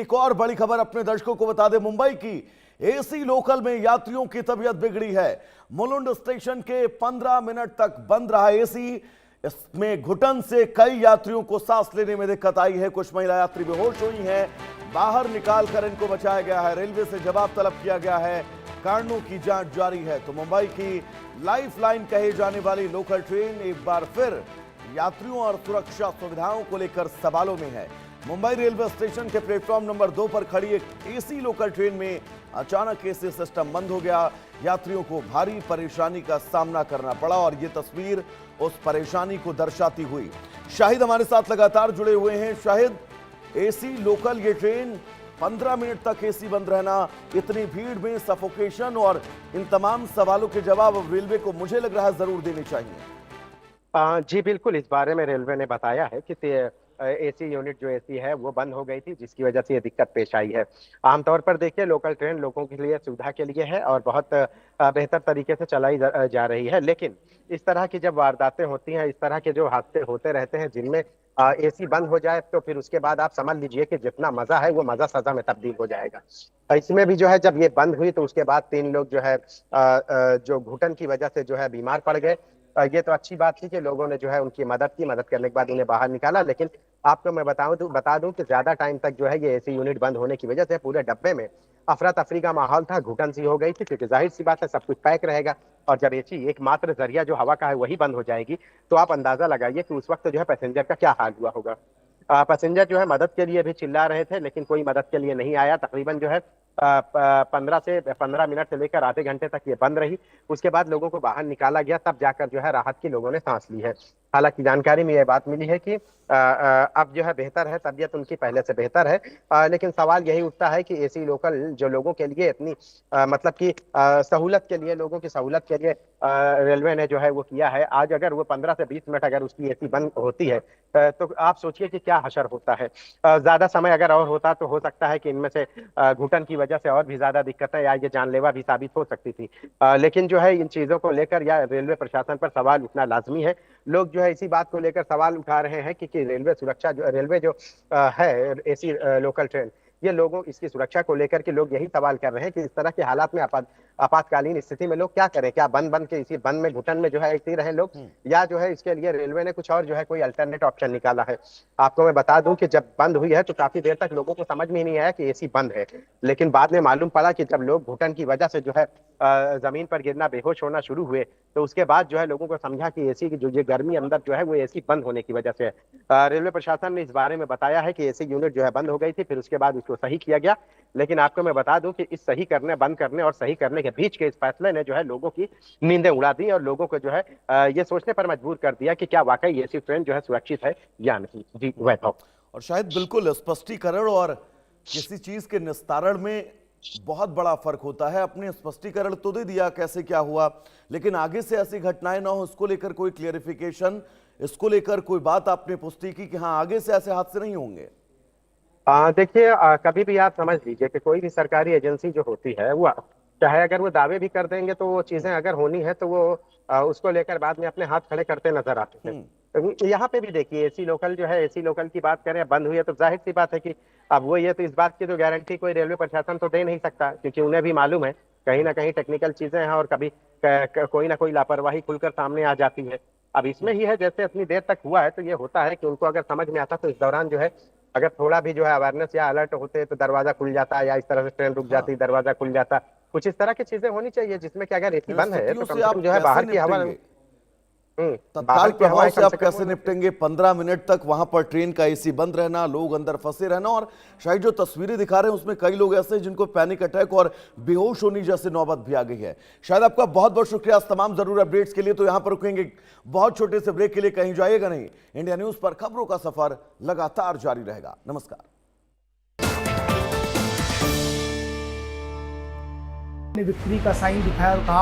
एक और बड़ी खबर अपने दर्शकों को बता दें। मुंबई की एसी लोकल में यात्रियों की तबीयत बिगड़ी है। मुलुंड स्टेशन के 15 मिनट तक बंद रहा एसी। इसमें घुटन से कई यात्रियों को सांस लेने में दिक्कत आई है। कुछ महिला यात्री बेहोश हुई हैं, बाहर निकालकर इनको बचाया गया है। रेलवे से जवाब तलब किया गया है, कारणों की जांच जारी है। तो मुंबई की लाइफलाइन कहे जाने वाली लोकल ट्रेन एक बार फिर यात्रियों और सुरक्षा सुविधाओं को लेकर सवालों में है। मुंबई रेलवे स्टेशन के प्लेटफॉर्म नंबर 2 पर खड़ी एक एसी लोकल ट्रेन में अचानक एसी सिस्टम बंद हो गया। यात्रियों को भारी परेशानी का सामना करना पड़ा और ये तस्वीर उस परेशानी को दर्शाती हुई। शाहिद हमारे साथ लगातार जुड़े हुए हैं। शाहिद, एसी लोकल ये ट्रेन 15 मिनट तक एसी बंद रहना, इतनी भीड़ में सफोकेशन और इन तमाम सवालों के जवाब अब रेलवे को मुझे लग रहा है जरूर देने चाहिए। जी बिल्कुल, इस बारे में रेलवे ने बताया है कि एसी यूनिट जो एसी है वो बंद हो गई थी, जिसकी वजह से ये दिक्कत पेश आई है। आमतौर पर देखिए, लोकल ट्रेन लोगों के लिए सुविधा के लिए है और बहुत बेहतर तरीके से चलाई जा रही है। लेकिन इस तरह की जब वारदातें होती हैं, इस तरह के जो हादसे होते रहते हैं जिनमें एसी बंद हो जाए, तो फिर उसके बाद आप समझ लीजिए कि जितना मजा है वो मजा सजा में तब्दील हो जाएगा। इसमें भी जो है, जब ये बंद हुई तो उसके बाद 3 लोग जो है जो घुटन की वजह से जो है बीमार पड़ गए। ये तो अच्छी बात थी कि लोगों ने जो है उनकी मदद करने के बाद उन्हें बाहर निकाला। लेकिन आपको मैं बता दूं कि ज्यादा टाइम तक जो है ये एसी यूनिट बंद होने की वजह से पूरे डब्बे में अफरा तफरी का माहौल था, घुटन सी हो गई थी, क्योंकि जाहिर सी बात है सब कुछ पैक रहेगा और जब एसी एकमात्र जरिया जो हवा का है वही बंद हो जाएगी, तो आप अंदाजा लगाइए कि उस वक्त जो है पैसेंजर का क्या हाल हुआ होगा। पैसेंजर जो है मदद के लिए भी चिल्ला रहे थे, लेकिन कोई मदद के लिए नहीं आया। तकरीबन जो है 15 मिनट से लेकर आधे घंटे तक ये बंद रही। उसके बाद लोगों को बाहर निकाला गया, तब जाकर जो है राहत की लोगों ने सांस ली है। हालांकि जानकारी में यह बात मिली है कि अब जो है बेहतर है, तबीयत उनकी पहले से बेहतर है। लेकिन सवाल यही उठता है कि एसी लोकल जो लोगों के लिए इतनी मतलब कि सहूलत के लिए, लोगों की सहूलत के लिए रेलवे ने जो है वो किया है, आज अगर वो 15 से 20 मिनट अगर उसकी एसी बंद होती है तो आप सोचिए कि क्या हशर होता है। ज्यादा समय अगर और होता तो हो सकता है कि इनमें से घुटन की वजह से और भी ज्यादा दिक्कतें या ये जानलेवा भी साबित हो सकती थी। लेकिन जो है इन चीजों को लेकर या रेलवे प्रशासन पर सवाल उठना लाजमी है। लोग जो है इसी बात को लेकर सवाल उठा रहे हैं कि रेलवे जो है एसी लोकल ट्रेन, ये लोगों इसकी सुरक्षा को लेकर के लोग यही सवाल कर रहे हैं कि इस तरह के हालात में आपातकालीन स्थिति में लोग क्या करें। क्या बंद के इसी बंद में घुटन में जो है ऐसे ही रहे लोग, या जो है इसके लिए रेलवे ने कुछ और जो है कोई अल्टरनेट ऑप्शन निकाला है। आपको मैं बता दूं कि जब बंद हुई है तो काफी देर तक लोगों को समझ में ही नहीं आया कि एसी बंद है। लेकिन बाद में मालूम पड़ा कि जब लोग घुटन की वजह से जो है जमीन पर गिरना, बेहोश होना शुरू हुए, तो उसके बाद जो है लोगों को समझा कि एसी की जो ये गर्मी अंदर जो है वो एसी बंद होने की वजह से है। रेलवे प्रशासन ने इस बारे में बताया है कि एसी यूनिट जो है बंद हो गई थी, फिर उसके बाद उसको सही किया गया। लेकिन आपको मैं बता दूं कि इस सही करने, बंद करने और सही करने के बीच के इस फैसले ने जो है लोगों की नींदें उड़ा दी और लोगों को जो है ये सोचने पर मजबूर कर दिया कि क्या वाकई एसी ट्रेन जो है सुरक्षित है या नहीं। जी वैभव। और शायद बिल्कुल स्पष्टीकरण और किसी चीज के निस्तारण में बहुत बड़ा फर्क होता है। अपने स्पष्टीकरण तो दे दिया कैसे क्या हुआ, लेकिन आगे से ऐसी घटनाएं ना हो, इसको लेकर कोई क्लियरिफिकेशन, इसको लेकर कोई बात आपने पुष्टि की कि हाँ आगे से ऐसे हादसे नहीं होंगे? देखिए, कभी भी आप समझ लीजिए कि कोई भी सरकारी एजेंसी जो होती है वो चाहे अगर वो दावे भी कर देंगे, तो वो चीजें अगर होनी है तो वो उसको लेकर बाद में अपने हाथ खड़े करते नजर आते हैं। तो यहाँ पे भी देखिए, एसी लोकल जो है, एसी लोकल की बात करें, बंद हुई है तो जाहिर सी बात है कि अब वो ये तो इस बात की तो गारंटी कोई रेलवे प्रशासन तो दे नहीं सकता, क्योंकि उन्हें भी मालूम है कहीं ना कहीं टेक्निकल चीजें हैं और कभी कोई ना कोई लापरवाही खुलकर सामने आ जाती है। अब इसमें ही है, जैसे इतनी देर तक हुआ है तो ये होता है कि उनको अगर समझ में आता तो इस दौरान जो है अगर थोड़ा भी जो है अवेयरनेस या अलर्ट होते तो दरवाजा खुल जाता, या इस तरह से ट्रेन रुक जाती, दरवाजा खुल जाता। कुछ इस तरह की चीजें होनी चाहिए जिसमें कि अगर एसी बंद है तो कम से कम जो है बाहर की हवा, तत्काल प्रभाव से आप कैसे निपटेंगे? 15 मिनट तक वहां पर ट्रेन का एसी बंद रहना, लोग अंदर फंसे रहना, और शायद जो तस्वीरें दिखा रहे हैं उसमें कई लोग ऐसे हैं जिनको पैनिक अटैक और बेहोश होने जैसे नौबत भी आ गई है। शायद आपका बहुत बहुत शुक्रिया इस तमाम जरूर अपडेट्स के लिए। तो यहां पर रुकेंगे बहुत छोटे से ब्रेक के लिए, कहीं जाइएगा नहीं। इंडिया न्यूज पर खबरों का सफर लगातार जारी रहेगा। नमस्कार। विक्ट्री का साइन दिखाया और कहा